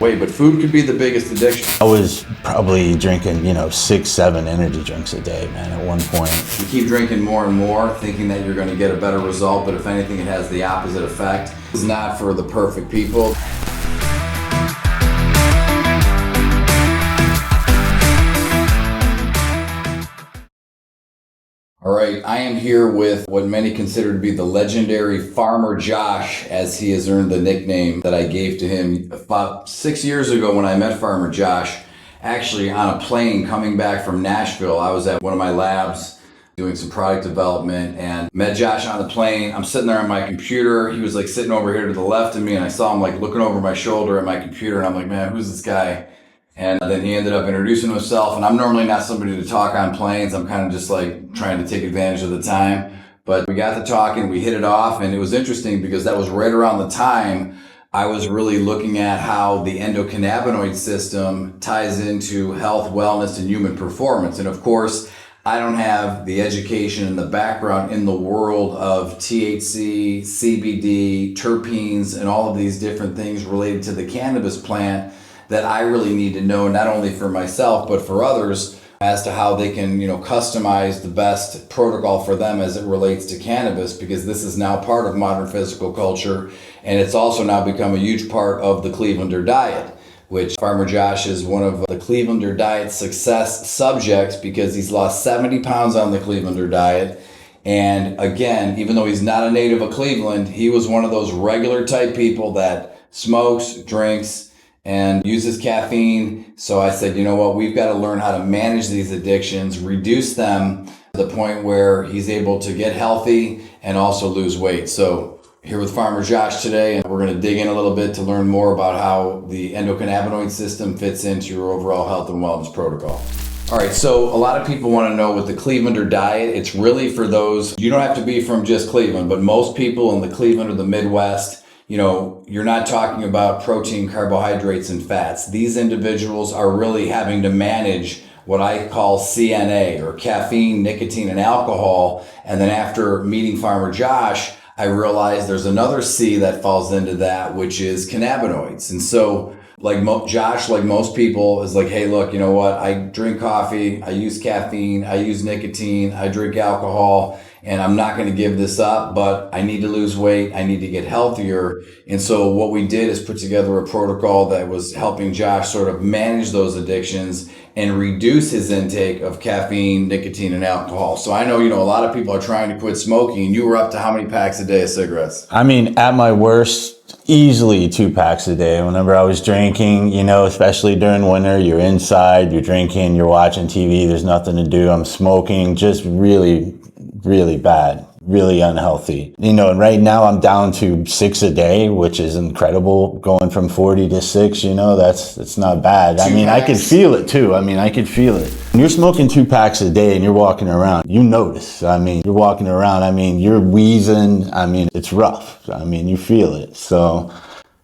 Wait, but food could be the biggest addiction. I was probably drinking, 6, 7 energy drinks a day, man, at one point. You keep drinking more and more, thinking that you're going to get a better result, but if anything, it has the opposite effect. It's not for the perfect people. All right, I am here with what many consider to be the legendary Farmer Josh, as he has earned the nickname that I gave to him about 6 years ago when I met Farmer Josh. Actually, on a plane coming back from Nashville, I was at one of my labs doing some product development and met Josh on the plane. I'm sitting there on my computer. He was like sitting over here to the left of me, and I saw him like looking over my shoulder at my computer, and I'm like, man, who's this guy? And then he ended up introducing himself, and I'm normally not somebody to talk on planes. I'm kind of just like trying to take advantage of the time. But we got to talking, we hit it off, and it was interesting because that was right around the time I was really looking at how the endocannabinoid system ties into health, wellness, and human performance. And of course, I don't have the education and the background in the world of THC, CBD, terpenes, and all of these different things related to the cannabis plant that I really need to know, not only for myself, but for others, as to how they can, customize the best protocol for them as it relates to cannabis, because this is now part of modern physical culture, and it's also now become a huge part of the Clevelander diet, which Farmer Josh is one of the Clevelander diet success subjects because he's lost 70 pounds on the Clevelander diet. And again, even though he's not a native of Cleveland, he was one of those regular type people that smokes, drinks, and uses caffeine. So I said, you know what, we've got to learn how to manage these addictions, reduce them to the point where he's able to get healthy and also lose weight. So here with Farmer Josh today, and we're going to dig in a little bit to learn more about how the endocannabinoid system fits into your overall health and wellness protocol. All right, so a lot of people want to know with the Clevelander diet, it's really for those, you don't have to be from just Cleveland, but most people in the Cleveland or the Midwest, you're not talking about protein, carbohydrates, and fats. These individuals are really having to manage what I call CNA, or caffeine, nicotine, and alcohol. And then after meeting Farmer Josh, I realized there's another C that falls into that, which is cannabinoids. And so Josh, like most people, is like, hey, look, you know what? I drink coffee, I use caffeine, I use nicotine, I drink alcohol, and I'm not going to give this up, but I need to lose weight. I need to get healthier. And so what we did is put together a protocol that was helping Josh sort of manage those addictions and reduce his intake of caffeine, nicotine, and alcohol. So I know, a lot of people are trying to quit smoking, and you were up to how many packs a day of cigarettes? I mean, at my worst, easily 2 packs a day. Whenever I was drinking, especially during winter, you're inside, you're drinking, you're watching TV, there's nothing to do. I'm smoking, just really, really bad, really unhealthy. And right now I'm down to 6 a day, which is incredible. Going from 40 to 6, it's not bad. I mean, I could feel it too. I could feel it. When you're smoking 2 packs a day and you're walking around, you notice. You're walking around, you're wheezing. It's rough. You feel it. So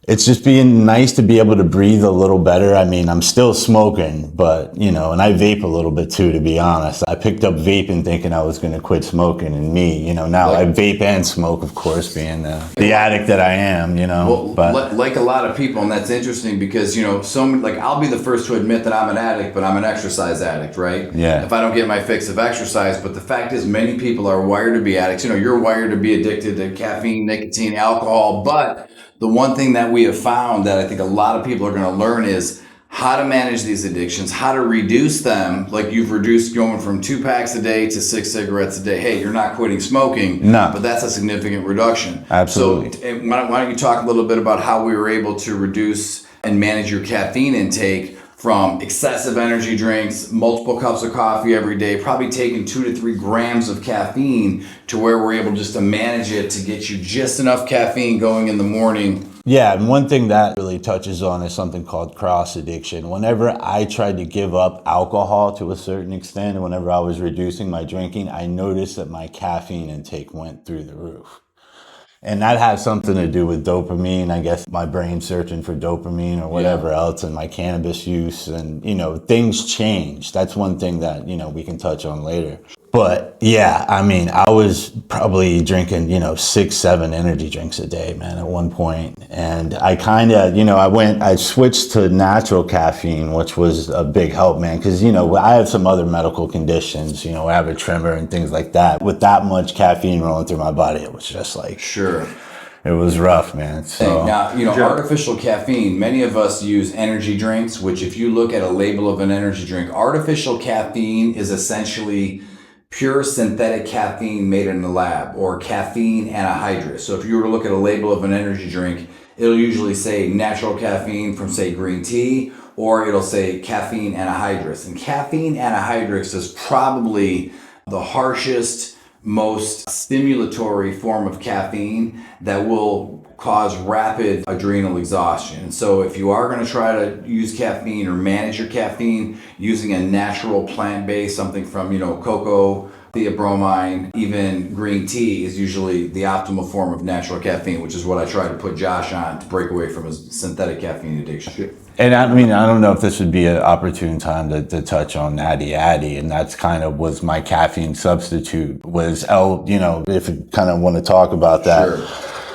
it's just being nice to be able to breathe a little better. I'm still smoking, but, and I vape a little bit too, to be honest. I picked up vaping thinking I was going to quit smoking, and now I vape and smoke, of course, being the addict that I am, Well, but like a lot of people, and that's interesting because, I'll be the first to admit that I'm an addict, but I'm an exercise addict, right? Yeah. If I don't get my fix of exercise, but the fact is many people are wired to be addicts. You're wired to be addicted to caffeine, nicotine, alcohol, but the one thing that we have found that I think a lot of people are going to learn is how to manage these addictions, how to reduce them. Like you've reduced going from 2 packs a day to 6 cigarettes a day. Hey, you're not quitting smoking, no, but that's a significant reduction. Absolutely. So why don't you talk a little bit about how we were able to reduce and manage your caffeine intake from excessive energy drinks, multiple cups of coffee every day, probably taking 2 to 3 grams of caffeine, to where we're able just to manage it to get you just enough caffeine going in the morning. Yeah, and one thing that really touches on is something called cross addiction. Whenever I tried to give up alcohol to a certain extent, and whenever I was reducing my drinking, I noticed that my caffeine intake went through the roof. And that has something to do with dopamine, I guess, my brain searching for dopamine or whatever else, and my cannabis use, and, things change. That's one thing that, we can touch on later. But yeah, I mean, I was probably drinking, 6, 7 energy drinks a day, man, at one point. And I kind of, I switched to natural caffeine, which was a big help, man. Cause, I have some other medical conditions, I have a tremor and things like that. With that much caffeine rolling through my body, it was just like, Sure. it was rough, man. So now, artificial caffeine, many of us use energy drinks, which if you look at a label of an energy drink, artificial caffeine is essentially pure synthetic caffeine made in the lab, or caffeine anhydrous. So if you were to look at a label of an energy drink, it'll usually say natural caffeine from, say, green tea, or it'll say caffeine anhydrous. And caffeine anhydrous is probably the harshest, most stimulatory form of caffeine that will cause rapid adrenal exhaustion. So if you are going to try to use caffeine or manage your caffeine using a natural plant-based, something from, cocoa, theobromine, even green tea is usually the optimal form of natural caffeine, which is what I try to put Josh on to break away from his synthetic caffeine addiction. And I mean, I don't know if this would be an opportune time to touch on Natty Addy, and that's kind of was my caffeine substitute, was if you kind of want to talk about that. Sure.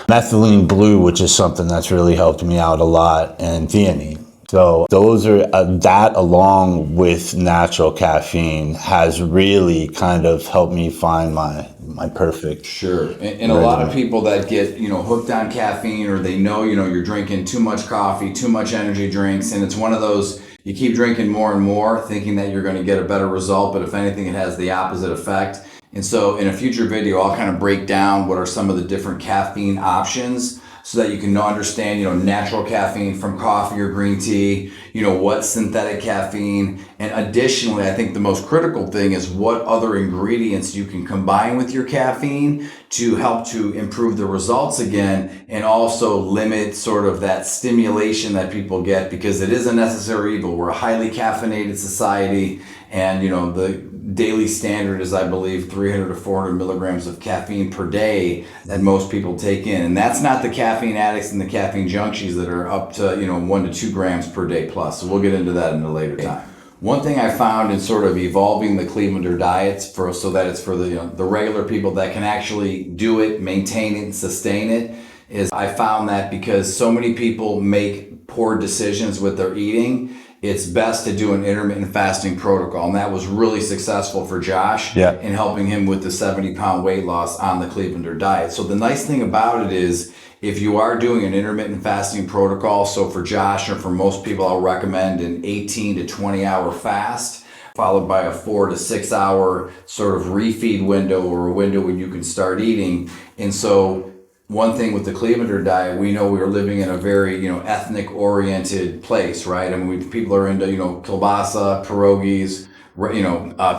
Methylene blue, which is something that's really helped me out a lot, and theanine. So those are, that along with natural caffeine has really kind of helped me find my perfect. Sure. And a lot of people that get, hooked on caffeine, or they know, you're drinking too much coffee, too much energy drinks, and it's one of those, you keep drinking more and more thinking that you're going to get a better result, but if anything, it has the opposite effect. And so in a future video, I'll kind of break down what are some of the different caffeine options so that you can understand, natural caffeine from coffee or green tea, what's synthetic caffeine. And additionally, I think the most critical thing is what other ingredients you can combine with your caffeine to help to improve the results again, and also limit sort of that stimulation that people get, because it is a necessary evil. We're a highly caffeinated society, and the daily standard is, I believe, 300 to 400 milligrams of caffeine per day that most people take in. And that's not the caffeine addicts and the caffeine junkies that are up to, 1 to 2 grams per day plus. So we'll get into that in a later time. One thing I found in sort of evolving the Clevelander diets so that it's for the regular people that can actually do it, maintain it, and sustain it, is I found that because so many people make poor decisions with their eating, it's best to do an intermittent fasting protocol. And that was really successful for Josh in helping him with the 70-pound weight loss on the Clevelander diet. So the nice thing about it is, if you are doing an intermittent fasting protocol, so for Josh or for most people, I'll recommend an 18 to 20 hour fast, followed by a 4 to 6 hour sort of refeed window, or a window when you can start eating. And so one thing with the Clevelander diet, we know we are living in a very, ethnic oriented place, right? I mean, people are into, kielbasa, pierogies,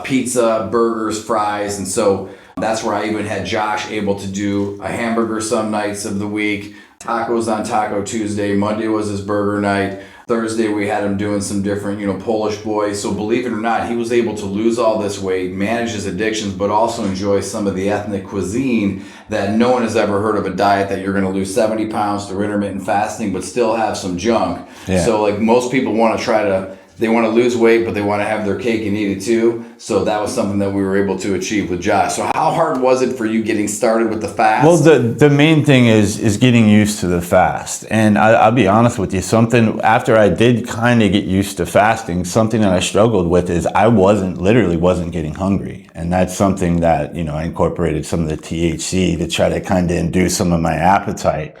pizza, burgers, fries. And so that's where I even had Josh able to do a hamburger some nights of the week, tacos on Taco Tuesday. Monday was his burger night. Thursday, we had him doing some different, Polish boy. So believe it or not, he was able to lose all this weight, manage his addictions, but also enjoy some of the ethnic cuisine that no one has ever heard of, a diet that you're going to lose 70 pounds through intermittent fasting, but still have some junk. Yeah. So like most people want to they want to lose weight, but they want to have their cake and eat it too. So that was something that we were able to achieve with Josh. So how hard was it for you getting started with the fast? Well, the main thing is getting used to the fast. And I'll be honest with you, something after I did kind of get used to fasting, something that I struggled with is I literally wasn't getting hungry. And that's something that, I incorporated some of the THC to try to kind of induce some of my appetite.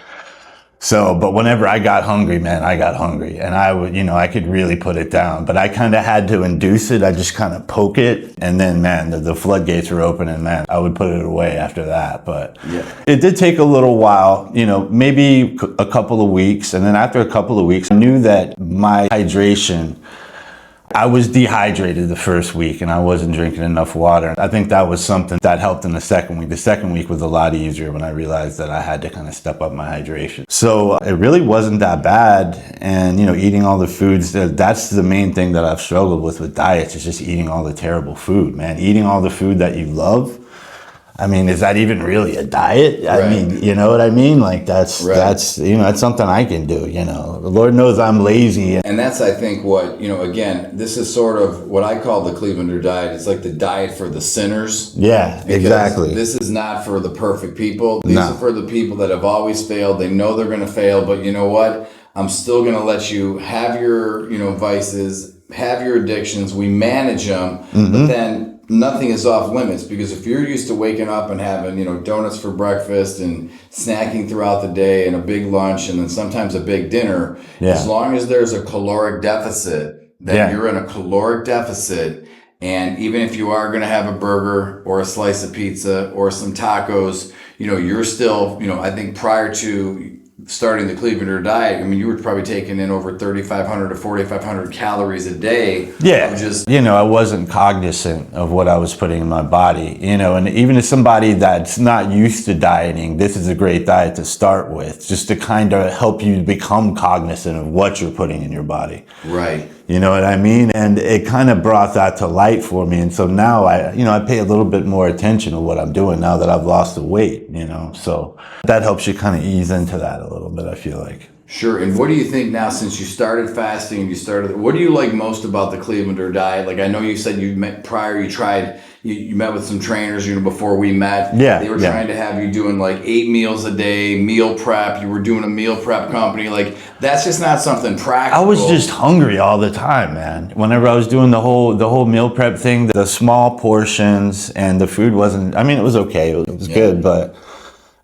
So, but whenever I got hungry, man, I got hungry, and I would, I could really put it down, but I kind of had to induce it. I just kind of poke it, and then, man, the floodgates were open, and man, I would put it away after that. But it did take a little while, maybe a couple of weeks. And then after a couple of weeks, I knew that my hydration, I was dehydrated the first week and I wasn't drinking enough water. I think that was something that helped in the second week. The second week was a lot easier when I realized that I had to kind of step up my hydration. So it really wasn't that bad. And, eating all the foods, that's the main thing that I've struggled with diets, is just eating all the terrible food, man. Eating all the food that you love. I mean, is that even really a diet? I Right. mean, you know what I mean? Like that's that's something I can do. The Lord knows I'm lazy. And that's, I think, what, again, this is sort of what I call the Clevelander diet. It's like the diet for the sinners. Yeah, exactly. This is not for the perfect people. These are for the people that have always failed. They know they're going to fail, but you know what? I'm still going to let you have your, vices, have your addictions. We manage them, but then nothing is off limits, because if you're used to waking up and having, donuts for breakfast and snacking throughout the day and a big lunch and then sometimes a big dinner, as long as there's a caloric deficit, then you're in a caloric deficit. And even if you are going to have a burger or a slice of pizza or some tacos, you're still, I think prior to starting the Clevelander diet, I mean, you were probably taking in over 3,500 to 4,500 calories a day. Yeah. I wasn't cognizant of what I was putting in my body, and even as somebody that's not used to dieting, this is a great diet to start with, just to kind of help you become cognizant of what you're putting in your body. Right. You know what I mean? And it kind of brought that to light for me. And so now I pay a little bit more attention to what I'm doing now that I've lost the weight, so that helps you kind of ease into that a little bit, I feel like. Sure. And what do you think now, since you started fasting and what do you like most about the Clevelander diet? Like, I know you said you met with some trainers, before we met. Yeah. They were trying to have you doing like 8 meals a day, meal prep. You were doing a meal prep company. Like, that's just not something practical. I was just hungry all the time, man. Whenever I was doing the whole meal prep thing, the small portions and the food wasn't, I mean, it was okay. It was good, but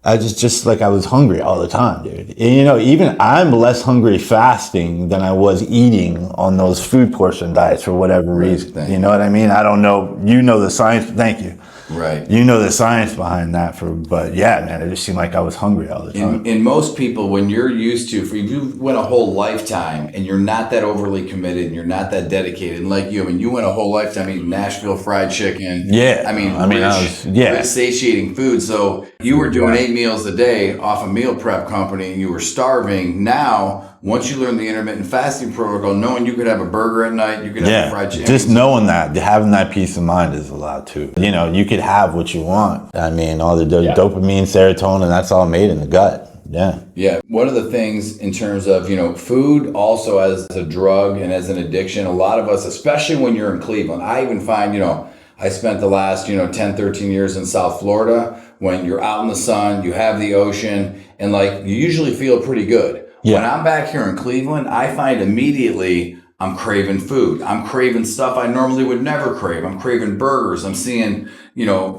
I just like, I was hungry all the time, dude. And, even I'm less hungry fasting than I was eating on those food portion diets for whatever reason. You know what I mean? I don't know. The science. Thank you. Right. The science behind that but yeah, man, it just seemed like I was hungry all the time. And most people, when you're used to, if you went a whole lifetime and you're not that overly committed and you're not that dedicated, and like you went a whole lifetime eating Nashville fried chicken. Yeah. Rich, satiating food. So you were doing 8 meals a day off a meal prep company and you were starving. Now, once you learn the intermittent fasting protocol, knowing you could have a burger at night, you could have a fried chicken. Just knowing that, having that peace of mind is a lot too. You could have what you want. I mean, all the dopamine, serotonin, that's all made in the gut. Yeah. Yeah. One of the things in terms of, food also as a drug and as an addiction, a lot of us, especially when you're in Cleveland, I even find, I spent the last, 10, 13 years in South Florida. When you're out in the sun, you have the ocean, and like, you usually feel pretty good. Yeah. When I'm back here in Cleveland, I find immediately I'm craving food. I'm craving stuff I normally would never crave. I'm craving burgers. I'm seeing,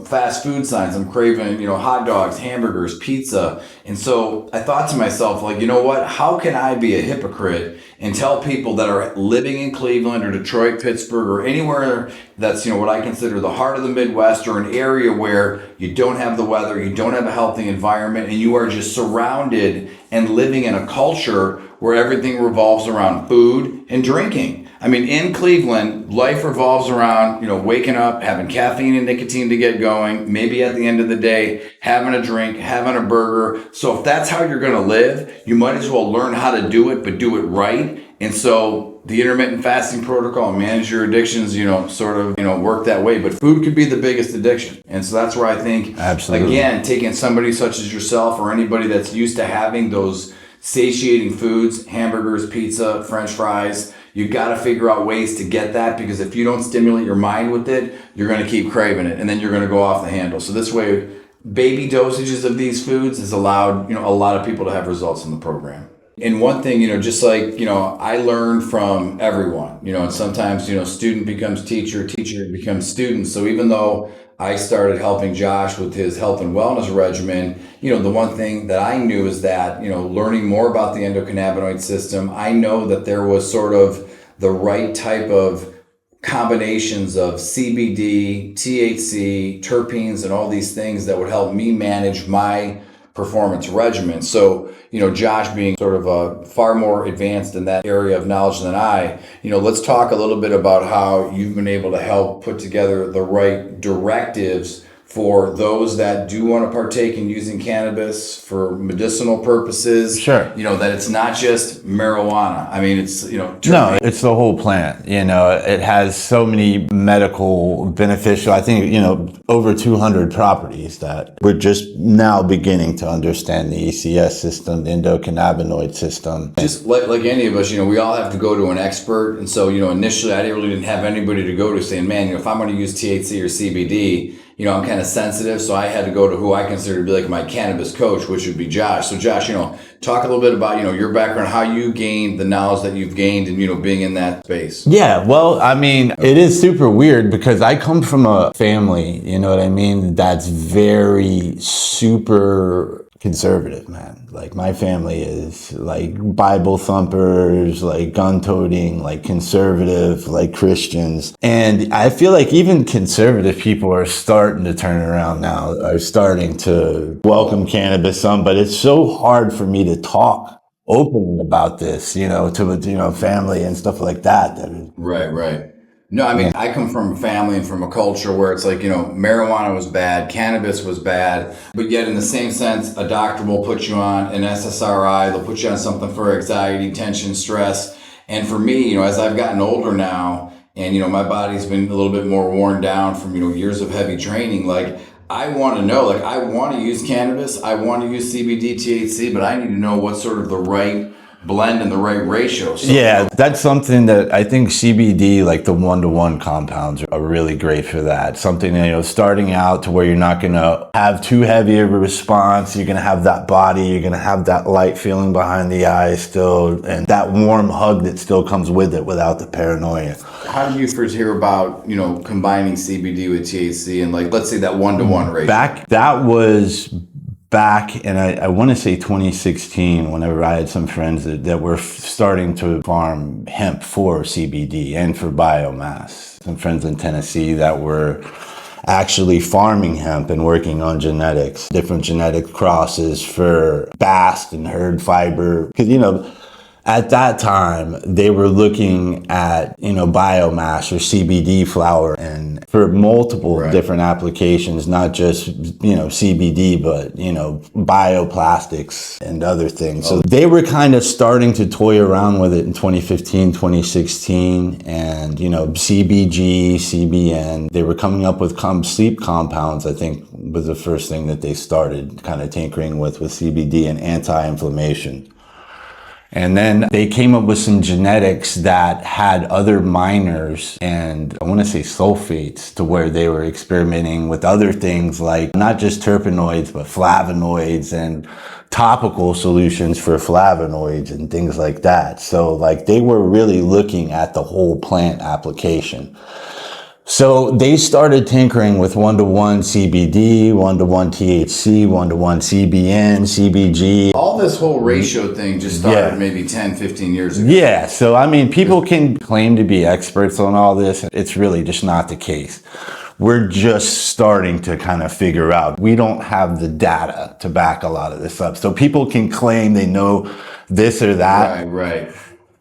fast food signs. I'm craving, hot dogs, hamburgers, pizza. And so I thought to myself, like, you know what? How can I be a hypocrite and tell people that are living in Cleveland or Detroit, Pittsburgh, or anywhere that's, what I consider the heart of the Midwest, or an area where you don't have the weather, you don't have a healthy environment, and you are just surrounded and living in a culture where everything revolves around food and drinking. I mean, in Cleveland, life revolves around, waking up, having caffeine and nicotine to get going, maybe at the end of the day, having a drink, having a burger. So if that's how you're going to live, you might as well learn how to do it, but do it right. And so the intermittent fasting protocol and manage your addictions, work that way. But food could be the biggest addiction. And so that's where I think, absolutely, again, taking somebody such as yourself or anybody that's used to having those satiating foods, hamburgers, pizza, French fries, you got to figure out ways to get that, because if you don't stimulate your mind with it, you're going to keep craving it, and then you're going to go off the handle. So this way, baby dosages of these foods has allowed, a lot of people to have results in the program. And one thing, just like, I learned from everyone, and sometimes, student becomes teacher, teacher becomes student. So even though I started helping Josh with his health and wellness regimen, the one thing that I knew is that, learning more about the endocannabinoid system, I know that there was sort of the right type of combinations of CBD, THC, terpenes, and all these things that would help me manage my performance regimen. So, Josh being sort of far more advanced in that area of knowledge than I, let's talk a little bit about how you've been able to help put together the right directives for those that do want to partake in using cannabis for medicinal purposes. Sure. That it's not just marijuana. I mean, it's, No, it's the whole plant. It has so many medical beneficial, I think, over 200 properties that we're just now beginning to understand the ECS system, the endocannabinoid system. Just like any of us, we all have to go to an expert. And so, initially I really didn't have anybody to go to saying, man, if I'm going to use THC or CBD, I'm kind of sensitive. So I had to go to who I consider to be like my cannabis coach, which would be Josh. So Josh, talk a little bit about, your background, how you gained the knowledge that you've gained and, being in that space. Yeah, well, I mean, it is super weird because I come from a family, that's very super conservative, man. Like my family is like Bible thumpers, like gun toting, like conservative, like Christians. And I feel like even conservative people are starting to turn around now, are starting to welcome cannabis some, but it's so hard for me to talk open about this, to family and stuff like that. Right. No, I mean, I come from a family and from a culture where it's like, marijuana was bad, cannabis was bad, but yet in the same sense, a doctor will put you on an SSRI, they'll put you on something for anxiety, tension, stress. And for me, as I've gotten older now and, my body's been a little bit more worn down from, years of heavy training, like I want to know, like I want to use cannabis, I want to use CBD, THC, but I need to know what's sort of the right blend and the right ratio. So, yeah, that's something that I think CBD, like the 1-to-1 compounds are really great for that. Something, starting out to where you're not going to have too heavy of a response. You're going to have that body. You're going to have that light feeling behind the eyes still, and that warm hug that still comes with it without the paranoia. How did you first hear about, combining CBD with THC and like, let's say that 1-to-1 ratio? Back, and I want to say 2016, whenever I had some friends that were starting to farm hemp for CBD and for biomass. Some friends in Tennessee that were actually farming hemp and working on genetics, different genetic crosses for bast and herd fiber. Because, at that time, they were looking at, biomass or CBD flower and for multiple different applications, not just, CBD, but, bioplastics and other things. So they were kind of starting to toy around with it in 2015, 2016, and, CBG, CBN, they were coming up with sleep compounds, I think was the first thing that they started kind of tinkering with CBD and anti-inflammation. And then they came up with some genetics that had other minors and I want to say sulfates, to where they were experimenting with other things like not just terpenoids, but flavonoids and topical solutions for flavonoids and things like that. So like they were really looking at the whole plant application. So they started tinkering with 1-to-1 CBD, 1-to-1 THC, 1-to-1 CBN, CBG. All this whole ratio thing just started maybe 10, 15 years ago. Yeah. So, I mean, people can claim to be experts on all this. It's really just not the case. We're just starting to kind of figure out. We don't have the data to back a lot of this up. So people can claim they know this or that. Right.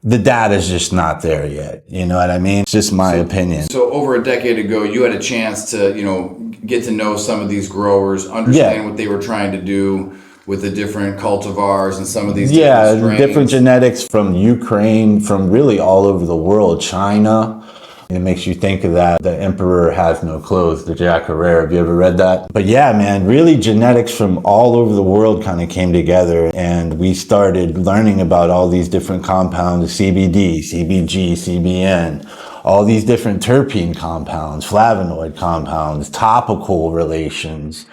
The data's just not there yet. You know what I mean? It's just my opinion. So over a decade ago, you had a chance to, get to know some of these growers, understand what they were trying to do with the different cultivars and some of these different strains. Different genetics from Ukraine, from really all over the world, China. It makes you think of that. The Emperor Has No Clothes, the Jack Herrera. Have you ever read that? But yeah, man, really genetics from all over the world kind of came together and we started learning about all these different compounds, CBD, CBG, CBN, all these different terpene compounds, flavonoid compounds, topical relations.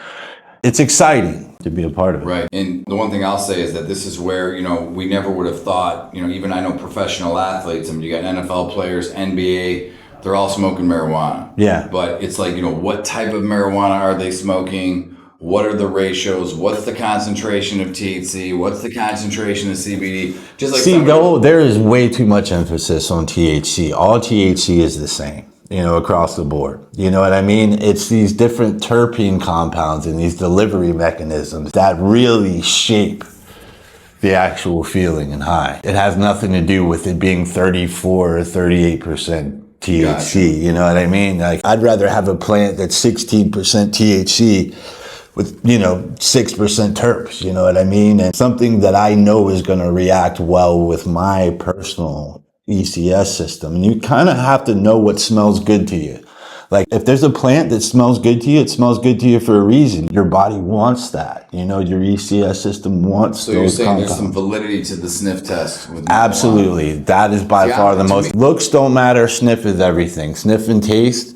It's exciting to be a part of it. Right. And the one thing I'll say is that this is where, we never would have thought, even I know professional athletes, you got NFL players, NBA, they're all smoking marijuana. Yeah. But it's like, what type of marijuana are they smoking? What are the ratios? What's the concentration of THC? What's the concentration of CBD? Just like there is way too much emphasis on THC. All THC is the same. Across the board. You know what I mean? It's these different terpene compounds and these delivery mechanisms that really shape the actual feeling and high. It has nothing to do with it being 34 or 38% THC. Gotcha. You know what I mean? Like, I'd rather have a plant that's 16% THC with, 6% terps, you know what I mean? And something that I know is going to react well with my personal ECS system. And you kind of have to know what smells good to you. Like, if there's a plant that smells good to you, it smells good to you for a reason. Your body wants that. Your ECS system wants So those you're saying compounds. there's some validity to the sniff test with marijuana? Absolutely. That is by far the most. Looks don't matter. Sniff is everything. Sniff and taste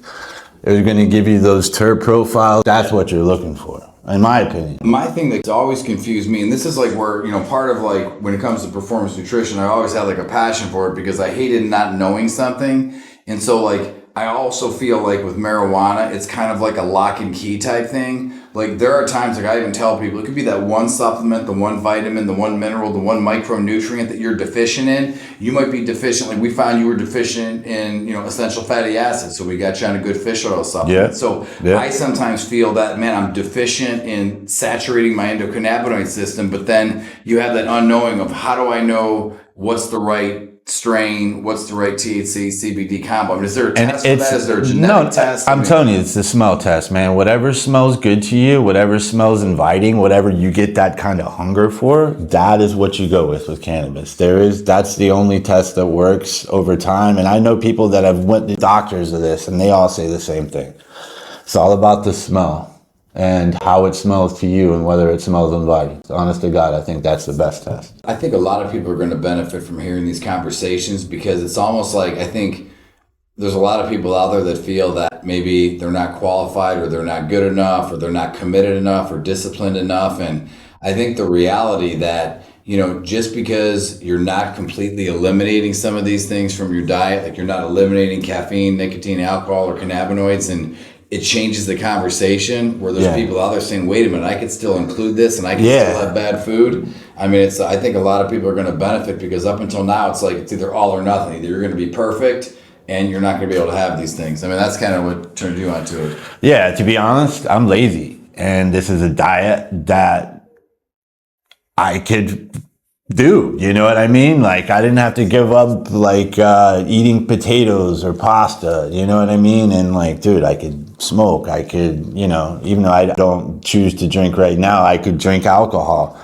is going to give you those terp profiles. That's what you're looking for, in my opinion. My thing that's always confused me, and this is like where, part of like when it comes to performance nutrition, I always had like a passion for it because I hated not knowing something. And so like, I also feel like with marijuana, it's kind of like a lock and key type thing. Like there are times, like I even tell people, it could be that one supplement, the one vitamin, the one mineral, the one micronutrient that you're deficient in. You might be deficient, like we found you were deficient in, essential fatty acids. So we got you on a good fish oil supplement. Yeah. So Yeah. I sometimes feel that, man, I'm deficient in saturating my endocannabinoid system. But then you have that unknowing of how do I know what's the right strain, what's the right THC, CBD combo? I mean, is there a test for that? Is there a genetic test? I'm telling you, it's the smell test, man. Whatever smells good to you, whatever smells inviting, whatever you get that kind of hunger for, that is what you go with cannabis. That's the only test that works over time. And I know people that have went to doctors of this, and they all say the same thing. It's all about the smell and how it smells to you and whether it smells inviting. Honest to God, I think that's the best test. I think a lot of people are going to benefit from hearing these conversations because it's almost like, I think there's a lot of people out there that feel that maybe they're not qualified or they're not good enough or they're not committed enough or disciplined enough. And I think the reality that, just because you're not completely eliminating some of these things from your diet, like you're not eliminating caffeine, nicotine, alcohol, or cannabinoids, and it changes the conversation where there's people out there saying, wait a minute, I could still include this and I can still have bad food. I mean, I think a lot of people are going to benefit because up until now, it's like, it's either all or nothing. Either you're going to be perfect and you're not going to be able to have these things. I mean, that's kind of what turned you onto it. Yeah, to be honest, I'm lazy. And this is a diet that I could do, you know what I mean? Like, I didn't have to give up like eating potatoes or pasta, you know what I mean? And like, dude, I could smoke, I could, even though I don't choose to drink right now, I could drink alcohol.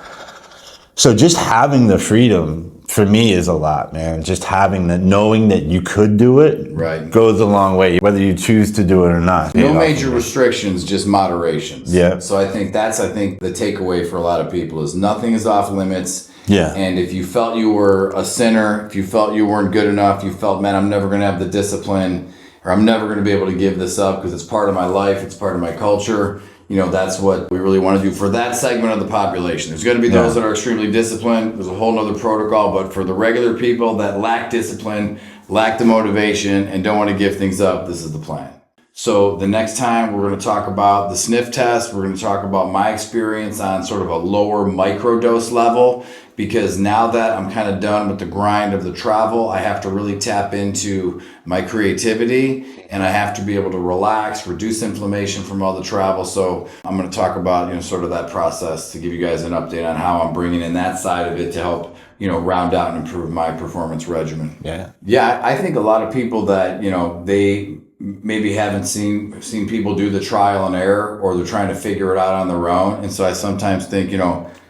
So just having the freedom for me is a lot, man. Just having that, knowing that you could do it, goes a long way, whether you choose to do it or not. No major restrictions, just moderations. Yeah. So I think the takeaway for a lot of people is nothing is off limits. Yeah. And if you felt you were a sinner, if you felt you weren't good enough, you felt, man, I'm never going to have the discipline, or I'm never going to be able to give this up because it's part of my life, it's part of my culture. That's what we really want to do for that segment of the population. There's going to be those that are extremely disciplined. There's a whole nother protocol, but for the regular people that lack discipline, lack the motivation, and don't want to give things up, this is the plan. So the next time we're going to talk about the sniff test. We're going to talk about my experience on sort of a lower microdose level, because now that I'm kind of done with the grind of the travel, I have to really tap into my creativity and I have to be able to relax, reduce inflammation from all the travel. So I'm going to talk about, sort of that process to give you guys an update on how I'm bringing in that side of it to help, round out and improve my performance regimen. Yeah, I think a lot of people that, they maybe haven't seen people do the trial and error, or they're trying to figure it out on their own. And so I sometimes think,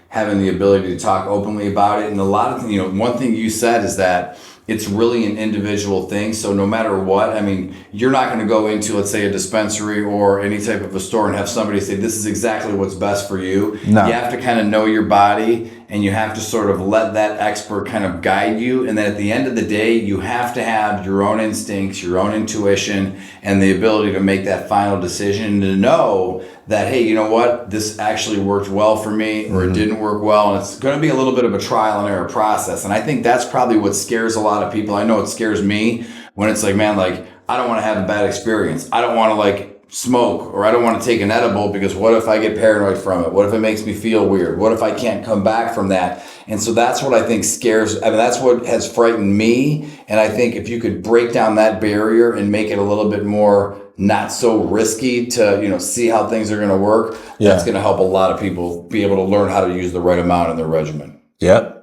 having the ability to talk openly about it. And a lot of, one thing you said is that it's really an individual thing. So no matter what, I mean, you're not going to go into, let's say, a dispensary or any type of a store and have somebody say, this is exactly what's best for you. No. You have to kind of know your body, and you have to sort of let that expert kind of guide you. And then at the end of the day, you have to have your own instincts, your own intuition, and the ability to make that final decision and to know that, hey, you know what, this actually worked well for me, or it didn't work well. And it's going to be a little bit of a trial and error process. And I think that's probably what scares a lot of people. I know it scares me when it's like, man, like, I don't want to have a bad experience. I don't want to like smoke, or I don't want to take an edible because what if I get paranoid from it? What if it makes me feel weird? What if I can't come back from that? And so that's what I think that's what has frightened me. And I think if you could break down that barrier and make it a little bit more not so risky to, see how things are going to work, that's going to help a lot of people be able to learn how to use the right amount in their regimen. Yep.